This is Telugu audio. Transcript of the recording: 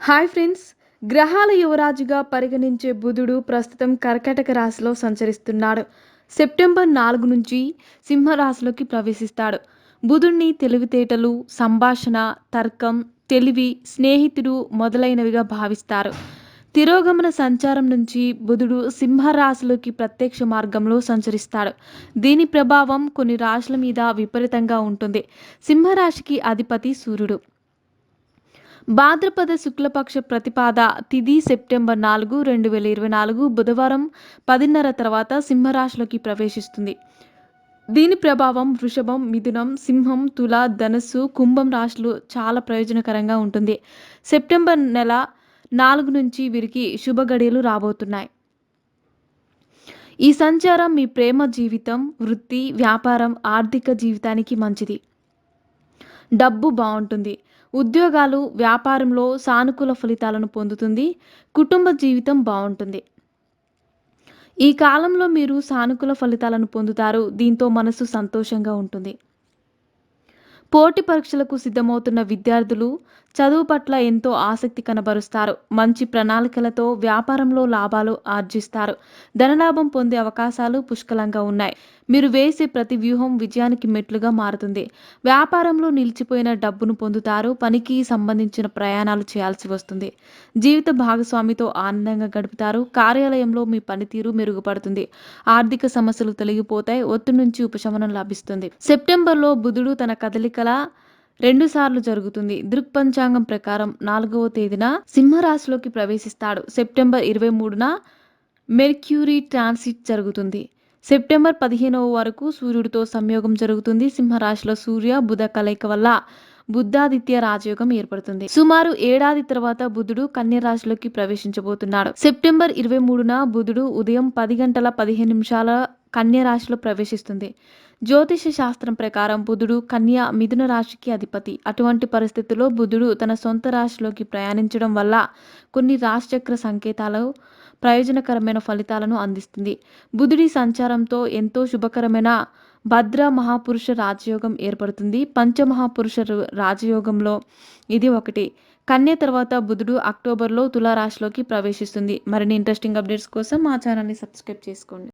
Hi friends. గ్రహాల యువరాజుగా పరిగణించే బుధుడు ప్రస్తుతం కర్కాటక రాశిలో సంచరిస్తున్నాడు. సెప్టెంబర్ 4 నుంచి సింహరాశిలోకి ప్రవేశిస్తాడు. బుధుడిని తెలివితేటలు, సంభాషణ, తర్కం, తెలివి, స్నేహితుడు మొదలైనవిగా భావిస్తారు. తిరోగమన సంచారం నుంచి బుధుడు సింహరాశిలోకి ప్రత్యక్ష మార్గంలో సంచరిస్తాడు. దీని ప్రభావం కొన్ని రాశుల మీద విపరీతంగా ఉంటుంది. సింహరాశికి అధిపతి సూర్యుడు. భాద్రపద శుక్లపక్ష ప్రతిపాద తిథి సెప్టెంబర్ 4, 2024 బుధవారం 10:30 తర్వాత సింహరాశిలోకి ప్రవేశిస్తుంది. దీని ప్రభావం వృషభం, మిథునం, సింహం, తుల, ధనుస్సు, కుంభం రాశులు చాలా ప్రయోజనకరంగా ఉంటుంది. సెప్టెంబర్ నెల 4 నుంచి వీరికి శుభ గడియలు రాబోతున్నాయి. ఈ సంచారం మీ ప్రేమ జీవితం, వృత్తి, వ్యాపారం, ఆర్థిక జీవితానికి మంచిది. డబ్బు బాగుంటుంది. ఉద్యోగాలు, వ్యాపారంలో సానుకూల ఫలితాలను పొందుతుంది. కుటుంబ జీవితం బాగుంటుంది. ఈ కాలంలో మీరు సానుకూల ఫలితాలను పొందుతారు. దీంతో మనసు సంతోషంగా ఉంటుంది. పోటీ పరీక్షలకు సిద్ధమవుతున్న విద్యార్థులు చదువు పట్ల ఎంతో ఆసక్తి కనబరుస్తారు. మంచి ప్రణాళికలతో వ్యాపారంలో లాభాలు ఆర్జిస్తారు. ధనలాభం పొందే అవకాశాలు పుష్కలంగా ఉన్నాయి. మీరు వేసే ప్రతి వ్యూహం విజయానికి మెట్లుగా మారుతుంది. వ్యాపారంలో నిలిచిపోయిన డబ్బును పొందుతారు. పనికి సంబంధించిన ప్రయాణాలు చేయాల్సి వస్తుంది. జీవిత భాగస్వామితో ఆనందంగా గడుపుతారు. కార్యాలయంలో మీ పనితీరు మెరుగుపడుతుంది. ఆర్థిక సమస్యలు తొలగిపోతాయి. ఒత్తిడి నుంచి ఉపశమనం లభిస్తుంది. సెప్టెంబర్లో బుధుడు తన కదలికల 2 సార్లు జరుగుతుంది. దృక్పంచాంగం ప్రకారం 4వ తేదీన సింహరాశిలోకి ప్రవేశిస్తాడు. సెప్టెంబర్ 23న మెర్క్యూరీ ట్రాన్సిట్ జరుగుతుంది. సెప్టెంబర్ 15వ వరకు సూర్యుడితో సంయోగం జరుగుతుంది. సింహరాశిలో సూర్య బుధ కలయిక వల్ల బుద్ధాదిత్య రాజయోగం ఏర్పడుతుంది. సుమారు ఏడాది తర్వాత బుధుడు కన్య రాశిలోకి ప్రవేశించబోతున్నాడు. సెప్టెంబర్ 23న బుధుడు ఉదయం 10:15 కన్య రాశిలో ప్రవేశిస్తుంది. జ్యోతిష శాస్త్రం ప్రకారం బుధుడు కన్య, మిథున రాశికి అధిపతి. అటువంటి పరిస్థితుల్లో బుధుడు తన సొంత రాశిలోకి ప్రయాణించడం వల్ల కొన్ని రాశిచక్ర సంకేతాలు ప్రయోజనకరమైన ఫలితాలను అందిస్తుంది. బుధుడి సంచారంతో ఎంతో శుభకరమైన భద్ర మహాపురుష రాజయోగం ఏర్పడుతుంది. పంచమహాపురుష రాజయోగంలో ఇది ఒకటి. కన్య తర్వాత బుధుడు అక్టోబర్లో తులారాశిలోకి ప్రవేశిస్తుంది. మరిన్ని ఇంట్రెస్టింగ్ అప్డేట్స్ కోసం మా ఛానల్ని సబ్స్క్రైబ్ చేసుకోండి.